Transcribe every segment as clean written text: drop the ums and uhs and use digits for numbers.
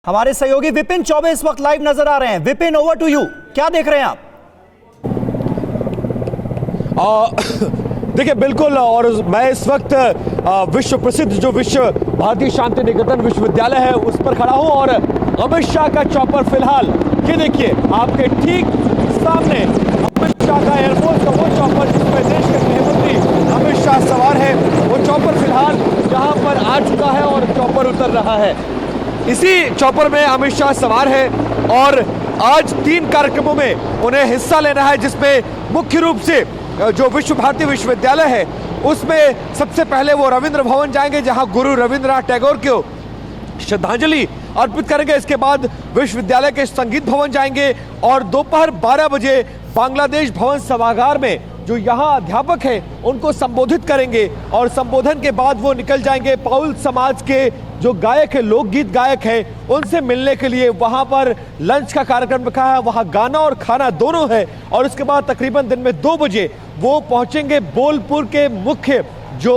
हमारे सहयोगी विपिन चौबे इस वक्त लाइव नजर आ रहे हैं। विपिन, ओवर टू यू, क्या देख रहे हैं आप? देखिए बिल्कुल, और मैं इस वक्त विश्व प्रसिद्ध जो विश्व भारतीय शांति निकेतन विश्वविद्यालय है उस पर खड़ा हूं और अमित शाह का चॉपर फिलहाल ये देखिए आपके ठीक सामने अमित शाह का एयरफोर्स का वो चॉपर जिसमें देश के गृहमंत्री अमित शाह सवार है, वो चॉपर फिलहाल यहां पर आ चुका है और चॉपर उतर रहा है। इसी चॉपर में अमित शाह सवार है और आज 3 कार्यक्रमों में उन्हें हिस्सा लेना है, जिसमें मुख्य रूप से जो विश्व भारती विश्वविद्यालय है उसमें सबसे पहले वो रविंद्र भवन जाएंगे, जहां गुरु रविंद्रनाथ टैगोर को श्रद्धांजलि अर्पित करेंगे। इसके बाद विश्वविद्यालय के संगीत भवन जाएंगे और दोपहर 12 बजे बांग्लादेश भवन सभागार में जो यहाँ अध्यापक हैं उनको संबोधित करेंगे और संबोधन के बाद वो निकल जाएंगे पाउल समाज के जो गायक है, लोकगीत गायक है, उनसे मिलने के लिए। वहां पर लंच का कार्यक्रम रखा है, वहां गाना और खाना दोनों है और उसके बाद तकरीबन दिन में 2 बजे वो पहुंचेंगे बोलपुर के मुख्य जो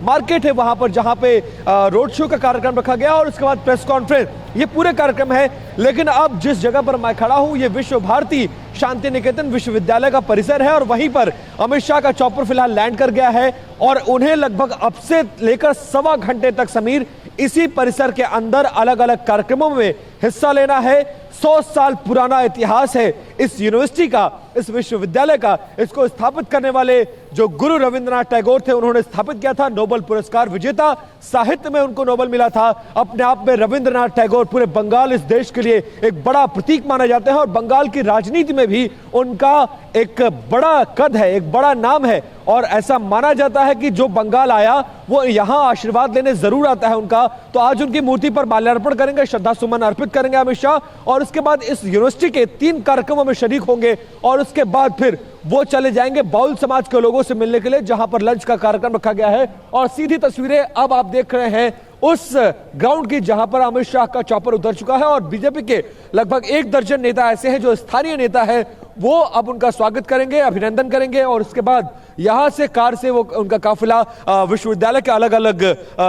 मार्केट है वहां पर, जहां पे रोड शो का कार्यक्रम रखा गया और उसके बाद प्रेस कॉन्फ्रेंस, ये पूरे कार्यक्रम है। लेकिन अब जिस जगह पर मैं खड़ा हूं ये विश्व भारती शांति निकेतन विश्वविद्यालय का परिसर है और वहीं पर अमित शाह का चॉपर फिलहाल लैंड कर गया है और उन्हें लगभग अब से लेकर 1.25 घंटे तक समीर इसी परिसर के अंदर अलग अलग कार्यक्रमों में हिस्सा लेना है। 100 साल पुराना इतिहास है इस यूनिवर्सिटी का, इस विश्वविद्यालय का। इसको स्थापित करने वाले जो गुरु रविंद्रनाथ टैगोर थे उन्होंने स्थापित किया था, नोबेल पुरस्कार विजेता, साहित्य में उनको नोबेल मिला था। अपने आप में रविंद्रनाथ टैगोर पूरे बंगाल, इस देश के लिए एक बड़ा प्रतीक माना जाते हैं और बंगाल की राजनीति में भी उनका एक बड़ा कद है, एक बड़ा नाम है और ऐसा माना जाता है कि जो बंगाल आया वो यहां आशीर्वाद लेने जरूर आता है उनका। तो आज उनकी मूर्ति पर माल्यार्पण करेंगे, श्रद्धा सुमन अर्पित करेंगे अमित शाह और उसके बाद इस यूनिवर्सिटी के 3 कार्यक्रमों में शरीक होंगे और उसके बाद फिर वो चले जाएंगे बाउल समाज के लोगों से मिलने के लिए, जहां पर लंच का कार्यक्रम रखा गया है। और सीधी तस्वीरें अब आप देख रहे हैं उस ग्राउंड की जहां पर अमित शाह का चॉपर उतर चुका है और बीजेपी के लगभग 1 दर्जन नेता ऐसे हैं जो स्थानीय नेता है, वो अब उनका स्वागत करेंगे, अभिनंदन करेंगे और उसके बाद यहां से कार से वो उनका काफिला विश्वविद्यालय के अलग अलग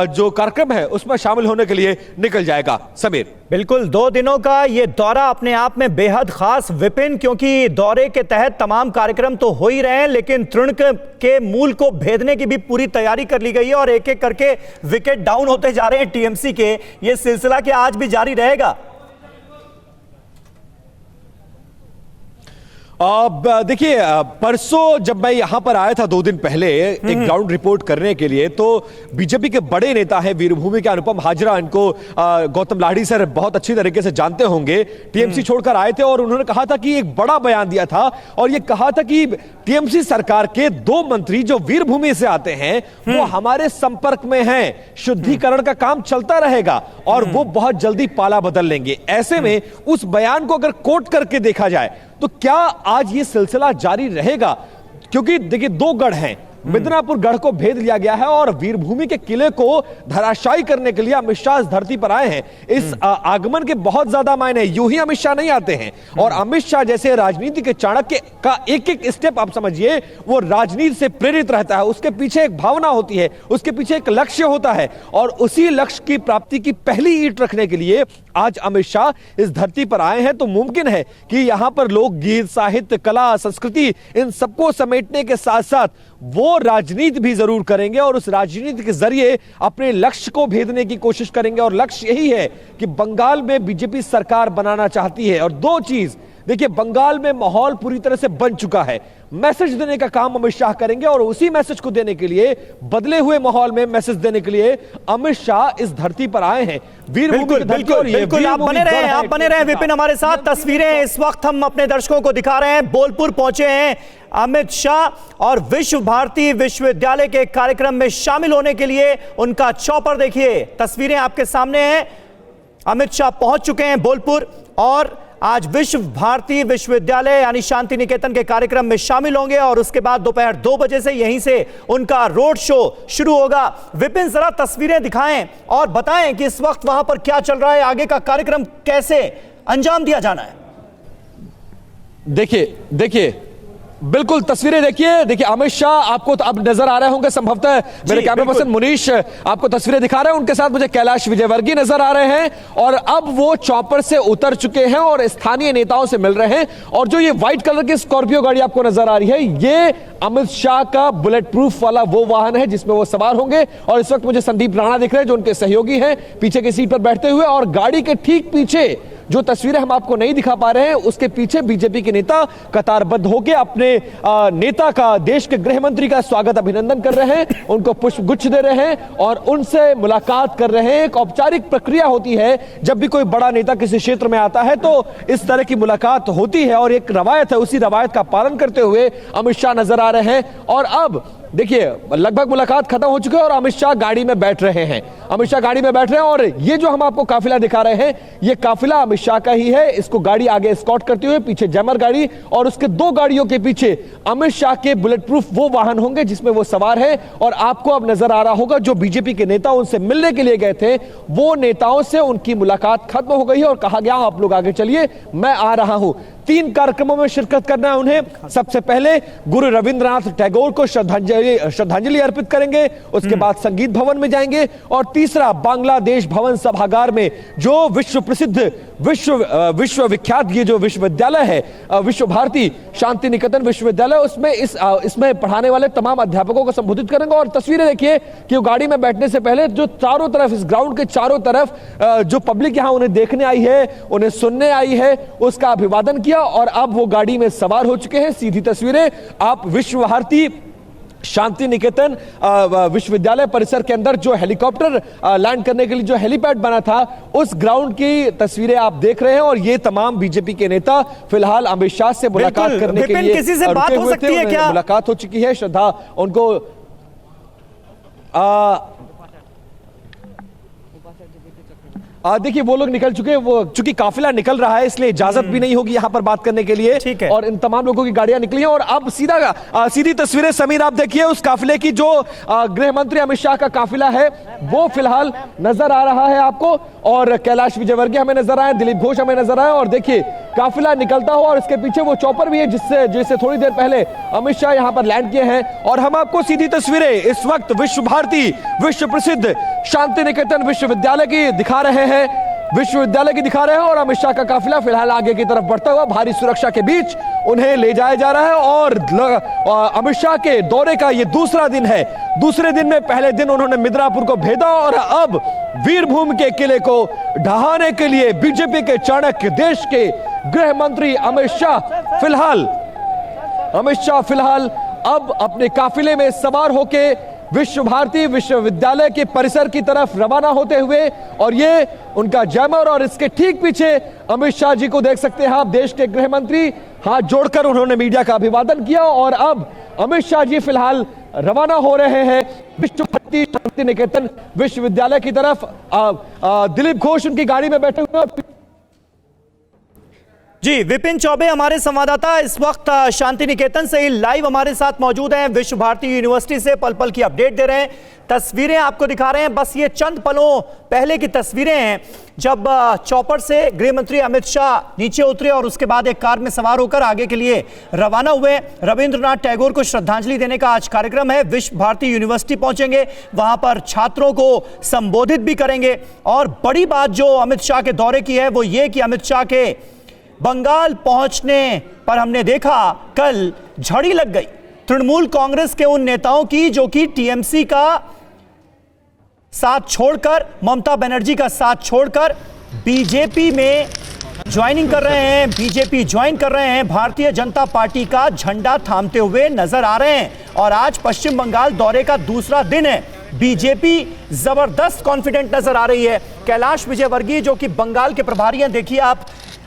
जो कार्यक्रम है उसमें शामिल होने के लिए निकल जाएगा। समीर, बिल्कुल 2 दिनों का ये दौरा अपने आप में बेहद खास विपिन, क्योंकि दौरे के तहत तमाम कार्यक्रम तो हो ही रहे हैं लेकिन तृण के मूल को भेदने की भी पूरी तैयारी कर ली गई है और एक एक करके विकेट डाउन होते जा रहे हैं टीएमसी के। ये सिलसिला क्या आज भी जारी रहेगा? देखिए, परसों जब मैं यहां पर आया था 2 दिन पहले एक ग्राउंड रिपोर्ट करने के लिए, तो बीजेपी के बड़े नेता हैं वीरभूमि के अनुपम हाजरा, इनको गौतम लाठी सर बहुत अच्छी तरीके से जानते होंगे, टीएमसी छोड़कर आए थे और उन्होंने कहा था कि एक बड़ा बयान दिया था और ये कहा था कि टीएमसी सरकार के 2 मंत्री जो वीरभूमि से आते हैं वो हमारे संपर्क में हैं, शुद्धिकरण का काम चलता रहेगा और वो बहुत जल्दी पाला बदल लेंगे। ऐसे में उस बयान को अगर कोट करके देखा जाए तो क्या आज ये सिलसिला जारी रहेगा? क्योंकि देखिए 2 गढ़ हैं, मिदनापुर गढ़ को भेद लिया गया है और वीरभूमि के किले को धराशायी करने के लिए अमित शाह इस धरती पर आए हैं। इस आगमन के बहुत ज्यादा मायने, यूं ही अमित शाह नहीं आते हैं और अमित शाह जैसे राजनीति के चाणक्य का एक एक स्टेप आप समझिए वो राजनीति से प्रेरित रहता है, उसके पीछे एक भावना होती है, उसके पीछे एक लक्ष्य होता है और उसी लक्ष्य की प्राप्ति की पहली ईंट रखने के लिए आज अमित शाह इस धरती पर आए हैं। तो मुमकिन है कि यहां पर लोकगीत, साहित्य, कला, संस्कृति, इन सबको समेटने के साथ साथ वो राजनीति भी जरूर करेंगे और उस राजनीति के जरिए अपने लक्ष्य को भेदने की कोशिश करेंगे और लक्ष्य यही है कि बंगाल में बीजेपी सरकार बनाना चाहती है। और 2 चीज देखिए, बंगाल में माहौल पूरी तरह से बन चुका है, मैसेज देने का काम अमित शाह करेंगे और उसी मैसेज को देने के लिए, बदले हुए माहौल में मैसेज देने के लिए अमित शाह इस धरती पर आए हैं। बिल्कुल आप बने रहे विपिन हमारे साथ। तस्वीरें इस वक्त हम अपने दर्शकों को दिखा रहे हैं, बोलपुर पहुंचे हैं अमित शाह और विश्व भारती विश्वविद्यालय के कार्यक्रम में शामिल होने के लिए उनका चॉपर देखिए, तस्वीरें आपके सामने हैं। अमित शाह पहुंच चुके हैं बोलपुर और आज विश्व भारती विश्वविद्यालय यानी शांति निकेतन के कार्यक्रम में शामिल होंगे और उसके बाद दोपहर 2 बजे से यहीं से उनका रोड शो शुरू होगा। विपिन, जरा तस्वीरें दिखाएं और बताएं कि इस वक्त वहां पर क्या चल रहा है, आगे का कार्यक्रम कैसे अंजाम दिया जाना है। देखिए बिल्कुल तस्वीरें देखिए अमित शाह आपको तो अब नजर आ रहे होंगे संभवतः, मेरे कैमरा पर्सन मुनीश आपको तस्वीरें दिखा रहे हैं, उनके साथ मुझे कैलाश विजयवर्गीय नजर आ रहे हैं और अब वो चॉपर से उतर चुके हैं और स्थानीय नेताओं से मिल रहे हैं। और जो ये व्हाइट कलर की स्कॉर्पियो गाड़ी आपको नजर आ रही है, ये अमित शाह का बुलेट प्रूफ वाला वो वाहन है जिसमें वो सवार होंगे। और इस वक्त मुझे संदीप राणा दिख रहे हैं जो उनके सहयोगी हैं पीछे की सीट पर बैठते हुए, और गाड़ी के ठीक पीछे जो तस्वीरें हम आपको नहीं दिखा पा रहे हैं उसके पीछे बीजेपी के नेता कतारबद्ध होकर अपने नेता का, देश के गृह मंत्री का स्वागत अभिनंदन कर रहे हैं, उनको पुष्प गुच्छ दे रहे हैं और उनसे मुलाकात कर रहे हैं। एक औपचारिक प्रक्रिया होती है जब भी कोई बड़ा नेता किसी क्षेत्र में आता है तो इस तरह की मुलाकात होती है और एक रवायत है, उसी रवायत का पालन करते हुए अमित शाह नजर आ रहे हैं। और अब देखिए लगभग मुलाकात खत्म हो चुकी है और अमित शाह गाड़ी में बैठ रहे हैं, अमित शाह गाड़ी में बैठ रहे हैं। और ये जो हम आपको काफिला दिखा रहे हैं ये काफिला अमित शाह का ही है। इसको गाड़ी आगे एस्कॉर्ट करते हुए पीछे जैमर गाड़ी और उसके दो गाड़ियों के पीछे अमित शाह के बुलेट प्रूफ वो वाहन होंगे जिसमें वो सवार है। और आपको अब नजर आ रहा होगा जो बीजेपी के नेता उनसे मिलने के लिए गए थे वो नेताओं से उनकी मुलाकात खत्म हो गई है और कहा गया आप लोग आगे चलिए, मैं आ रहा हूं। 3 कार्यक्रमों में शिरकत करना है उन्हें। सबसे पहले गुरु रविंद्रनाथ टैगोर को श्रद्धांजलि अर्पित करेंगे, उसके बाद संगीत भवन में जाएंगे और तीसरा बांग्लादेश भवन सभागार में जो विश्व प्रसिद्ध विश्वविख्यात ये जो विश्वविद्यालय है विश्व भारती शांति निकेतन विश्वविद्यालय, उसमें इसमें पढ़ाने वाले तमाम अध्यापकों को संबोधित करेंगे। और तस्वीरें देखिए कि वो गाड़ी में बैठने से पहले जो चारों तरफ, इस ग्राउंड के चारों तरफ जो पब्लिक यहां उन्हें देखने आई है, उन्हें सुनने आई है, उसका अभिवादन किया और अब वो गाड़ी में सवार हो चुके हैं। सीधी तस्वीरें आप विश्व भारती शांति निकेतन विश्वविद्यालय परिसर के अंदर जो हेलीकॉप्टर लैंड करने के लिए जो हेलीपैड बना था उस ग्राउंड की तस्वीरें आप देख रहे हैं। और ये तमाम बीजेपी के नेता फिलहाल अमित शाह से मुलाकात करने के लिए किसी से बात हो सकती है क्या? मुलाकात हो चुकी है। श्रद्धा उनको देखिए वो लोग निकल चुके हैं, वो चूंकि काफिला निकल रहा है इसलिए इजाजत भी नहीं होगी यहां पर बात करने के लिए। ठीक है। और इन तमाम लोगों की गाड़ियां निकली हैं और अब सीधी तस्वीरें समीर आप देखिए उस काफिले की जो गृह मंत्री अमित शाह का काफिला है वो फिलहाल नजर आ रहा है आपको। और कैलाश विजयवर्गीय हमें नजर आए, दिलीप घोष हमें नजर आए और देखिए काफिला निकलता हुआ और इसके पीछे वो चॉपर भी है जिससे थोड़ी देर पहले अमित शाह यहां पर लैंड किए हैं। और हम आपको सीधी तस्वीरें इस वक्त विश्व भारती विश्व प्रसिद्ध शांति निकेतन विश्वविद्यालय की दिखा रहे हैं, और अमित शाह का काफिला फिलहाल आगे की तरफ बढ़ता हुआ भारी सुरक्षा के बीच उन्हें ले जाया जा रहा है। और अमित शाह के दौरे का ये दूसरा दिन है। दूसरे दिन में पहले दिन उन्होंने मिदनापुर को भेदा और अब वीरभूमि के किले को ढहाने के लिए बीजेपी के चाणक्य देश के गृह मंत्री अमित शाह फिलहाल अब अपने काफिले में सवार होके विश्व भारती विश्वविद्यालय के परिसर की तरफ रवाना होते हुए, और ये उनका जैमर और इसके ठीक पीछे अमित शाह जी को देख सकते हैं आप, देश के गृह मंत्री हाथ जोड़कर उन्होंने मीडिया का अभिवादन किया। और अब अमित शाह जी फिलहाल रवाना हो रहे हैं विश्व भारती शांति निकेतन विश्वविद्यालय की तरफ। दिलीप घोष उनकी गाड़ी में बैठे हुए हैं। जी, विपिन चौबे हमारे संवाददाता इस वक्त शांति निकेतन से ही लाइव हमारे साथ मौजूद हैं, विश्व भारती यूनिवर्सिटी से पल पल की अपडेट दे रहे हैं, तस्वीरें आपको दिखा रहे हैं। बस ये चंद पलों पहले की तस्वीरें हैं जब चौपर से गृह मंत्री अमित शाह नीचे उतरे और उसके बाद एक कार में सवार होकर आगे के लिए रवाना हुए। रविंद्रनाथ टैगोर को श्रद्धांजलि देने का आज कार्यक्रम है, विश्व भारती यूनिवर्सिटी पहुंचेंगे, वहां पर छात्रों को संबोधित भी करेंगे। और बड़ी बात जो अमित शाह के दौरे की है वो ये कि अमित शाह के बंगाल पहुंचने पर हमने देखा कल झड़ी लग गई तृणमूल कांग्रेस के उन नेताओं की जो कि टीएमसी का साथ छोड़कर, ममता बनर्जी का साथ छोड़कर बीजेपी में ज्वाइनिंग कर रहे हैं, बीजेपी ज्वाइन कर रहे हैं, भारतीय जनता पार्टी का झंडा थामते हुए नजर आ रहे हैं। और आज पश्चिम बंगाल दौरे का दूसरा दिन है, बीजेपी जबरदस्त कॉन्फिडेंट नजर आ रही है। कैलाश विजयवर्गीय जो कि बंगाल के प्रभारी हैं, देखिए आप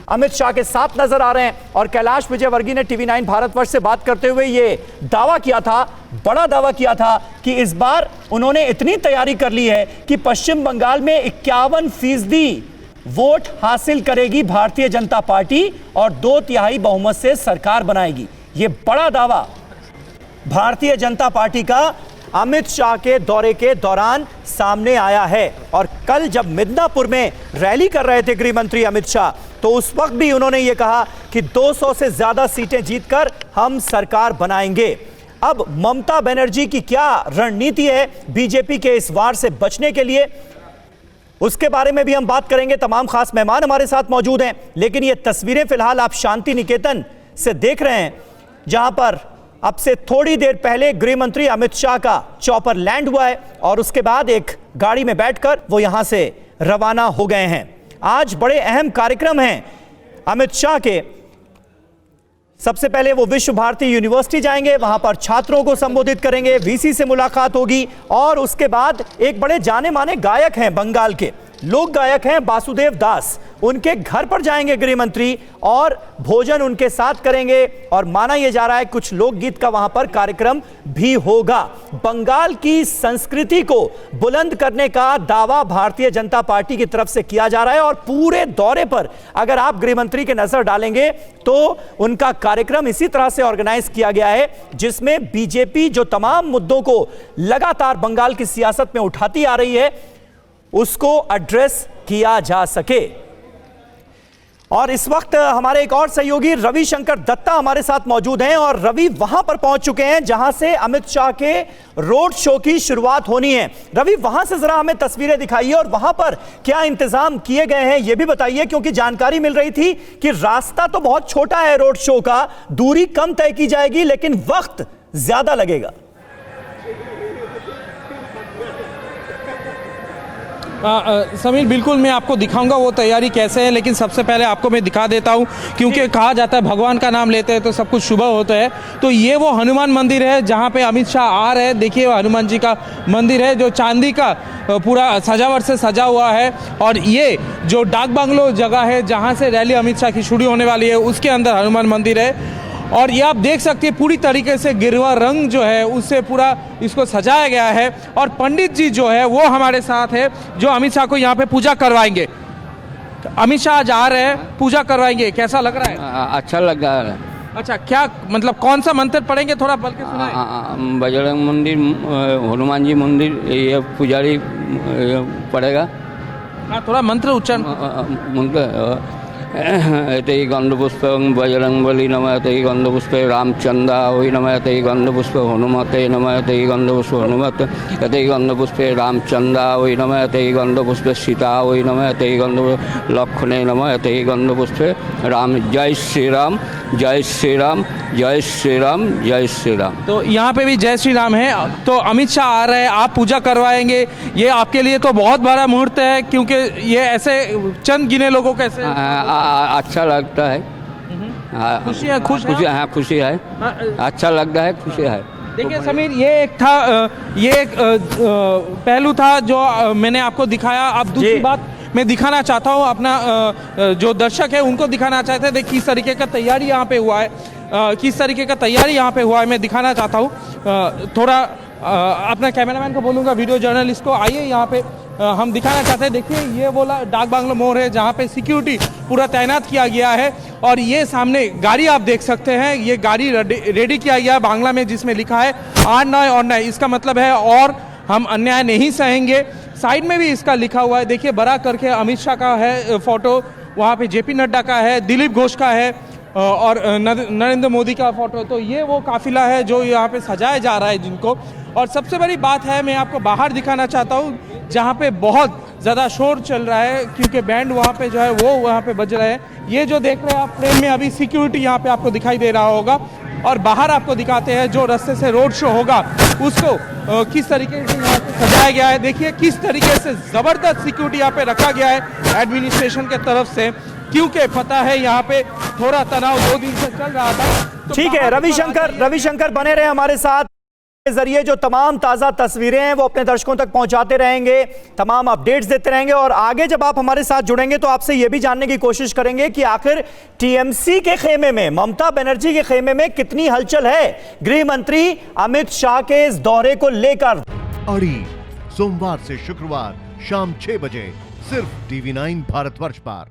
अमित शाह के साथ नजर आ रहे हैं। और कैलाश विजयवर्गीय ने टीवी 9 भारतवर्ष से बात करते हुए ये दावा किया था, बड़ा दावा किया था कि इस बार उन्होंने इतनी तैयारी कर ली है कि पश्चिम बंगाल में 51% वोट हासिल करेगी भारतीय जनता पार्टी और 2/3 बहुमत से सरकार बनाएगी। ये बड़ा दावा भारतीय जनता पार्टी का अमित शाह के दौरे के दौरान सामने आया है। और कल जब मिदनापुर में रैली कर रहे थे गृह मंत्री अमित शाह, तो उस वक्त भी उन्होंने ये कहा कि 200 से ज्यादा सीटें जीतकर हम सरकार बनाएंगे। अब ममता बनर्जी की क्या रणनीति है बीजेपी के इस वार से बचने के लिए, उसके बारे में भी हम बात करेंगे। तमाम खास मेहमान हमारे साथ मौजूद हैं। लेकिन ये तस्वीरें फिलहाल आप शांति निकेतन से देख रहे हैं, जहां पर अब से थोड़ी देर पहले गृह मंत्री अमित शाह का चॉपर लैंड हुआ है और उसके बाद एक गाड़ी में बैठकर वो यहां से रवाना हो गए हैं। आज बड़े अहम कार्यक्रम हैं अमित शाह के। सबसे पहले वो विश्व भारती यूनिवर्सिटी जाएंगे, वहां पर छात्रों को संबोधित करेंगे, वीसी से मुलाकात होगी और उसके बाद एक बड़े जाने माने गायक हैं, बंगाल के लोक गायक हैं वासुदेव दास, उनके घर पर जाएंगे गृह मंत्री और भोजन उनके साथ करेंगे। और माना यह जा रहा है कुछ लोकगीत का वहां पर कार्यक्रम भी होगा। बंगाल की संस्कृति को बुलंद करने का दावा भारतीय जनता पार्टी की तरफ से किया जा रहा है और पूरे दौरे पर अगर आप गृह मंत्री की नजर डालेंगे तो उनका कार्यक्रम इसी तरह से ऑर्गेनाइज किया गया है, जिसमें बीजेपी जो तमाम मुद्दों को लगातार बंगाल की सियासत में उठाती आ रही है उसको एड्रेस किया जा सके। और इस वक्त हमारे एक और सहयोगी रविशंकर दत्ता हमारे साथ मौजूद हैं और रवि वहां पर पहुंच चुके हैं जहां से अमित शाह के रोड शो की शुरुआत होनी है। रवि, वहां से जरा हमें तस्वीरें दिखाइए और वहां पर क्या इंतजाम किए गए हैं यह भी बताइए, क्योंकि जानकारी मिल रही थी कि रास्ता तो बहुत छोटा है रोड शो का, दूरी कम तय की जाएगी लेकिन वक्त ज्यादा लगेगा। समीर, बिल्कुल मैं आपको दिखाऊंगा वो तैयारी कैसे है, लेकिन सबसे पहले आपको मैं दिखा देता हूं, क्योंकि कहा जाता है भगवान का नाम लेते हैं तो सब कुछ शुभ होता है। तो ये वो हनुमान मंदिर है जहां पे अमित शाह आ रहे हैं। देखिए वो हनुमान जी का मंदिर है जो चांदी का पूरा सजावट से सजा हुआ है। और ये जो डाक बंगलो जगह है जहाँ से रैली अमित शाह की शुरू होने वाली है उसके अंदर हनुमान मंदिर है। और ये आप देख सकते हैं पूरी तरीके से गिरवा रंग जो है उससे पूरा इसको सजाया गया है। और पंडित जी जो है वो हमारे साथ है जो अमित शाह को यहाँ पे पूजा करवाएंगे। अमित शाह आज आ रहे हैं, पूजा करवाएंगे, कैसा लग रहा है? अच्छा लग रहा है। अच्छा, क्या मतलब कौन सा मंत्र पढ़ेंगे, थोड़ा बल के सुनाएं। बजरंग मंदिर, हनुमान जी मंदिर, ये पुजारी पढ़ेगा। हाँ, थोड़ा मंत्र उच्चारण। एतै गंधपुष्पं बजरंगबली नमः, एतै गंधपुष्पे रामचंद्रा वै नमः, एतै गंधपुष्प हनुमते नमः, एतै गंधपुष्प हनुमत, एतै गंधपुष्पे रामचंद्रा वै नमः, एतै गंधपुष्पे सीता वै नमः, एतै गंधपुष्प लक्ष्मणे नमः, एतै गंधपुष्पे राम। जय श्री राम, जय श्री राम, जय श्री राम, जय श्री राम। तो यहाँ पे भी जय श्री राम है। तो अमित शाह आ रहे हैं, आप पूजा करवाएंगे, ये आपके लिए तो बहुत बड़ा मुहूर्त है, क्योंकि ये ऐसे चंद गिने लोगों को ऐसे अच्छा लगता है। खुशी है, खुश खुशी, हाँ खुशी है, अच्छा लगता है, खुशी है। देखिए समीर, ये एक था, ये एक पहलू था जो मैंने आपको दिखाया। अब दूसरी बात मैं दिखाना चाहता हूँ, अपना जो दर्शक है उनको दिखाना चाहते थे किस तरीके का तैयारी यहाँ पे हुआ है, किस तरीके का तैयारी यहाँ पे हुआ है, मैं दिखाना चाहता हूँ। थोड़ा अपना कैमरामैन को बोलूँगा, वीडियो जर्नलिस्ट को, आइए यहाँ पे हम दिखाना चाहते हैं। देखिए ये बोला डाक बांग्लो मोड़ है जहाँ पे सिक्योरिटी पूरा तैनात किया गया है। और ये सामने गाड़ी आप देख सकते हैं, ये गाड़ी रेडी किया गया है बांग्ला में, जिसमें लिखा है अन्याय अन्याय। इसका मतलब है और हम अन्याय नहीं सहेंगे। साइड में भी इसका लिखा हुआ है, देखिए बड़ा करके अमित शाह का है फोटो, वहाँ पे जेपी नड्डा का है, दिलीप घोष का है और नरेंद्र मोदी का फोटो। तो ये वो काफिला है जो यहाँ पे सजाया जा रहा है जिनको। और सबसे बड़ी बात है, मैं आपको बाहर दिखाना चाहता हूँ जहाँ पे बहुत ज़्यादा शोर चल रहा है, क्योंकि बैंड वहाँ पे जो है वो वहाँ पे बज रहे हैं। ये जो देख रहे हैं आप फ्रेम में, अभी सिक्योरिटी यहाँ पे आपको दिखाई दे रहा होगा। और बाहर आपको दिखाते हैं जो रास्ते से रोड शो होगा उसको किस तरीके से यहाँ पे सजाया गया है। देखिए किस तरीके से ज़बरदस्त सिक्योरिटी यहाँ पे रखा गया है एडमिनिस्ट्रेशन के तरफ से, क्योंकि पता है यहाँ पे थोड़ा तनाव 2 दिन से चल रहा था। तो ठीक है, रविशंकर बने रहे हमारे साथ। जरिए जो तमाम ताजा तस्वीरें हैं वो अपने दर्शकों तक पहुंचाते रहेंगे, तमाम अपडेट्स देते रहेंगे। और आगे जब आप हमारे साथ जुड़ेंगे तो आपसे यह भी जानने की कोशिश करेंगे कि आखिर टीएमसी के खेमे में, ममता बनर्जी के खेमे में कितनी हलचल है गृह मंत्री अमित शाह के इस दौरे को लेकर। अड़ी सोमवार से शुक्रवार शाम 6 बजे सिर्फ TV9 भारतवर्ष पर।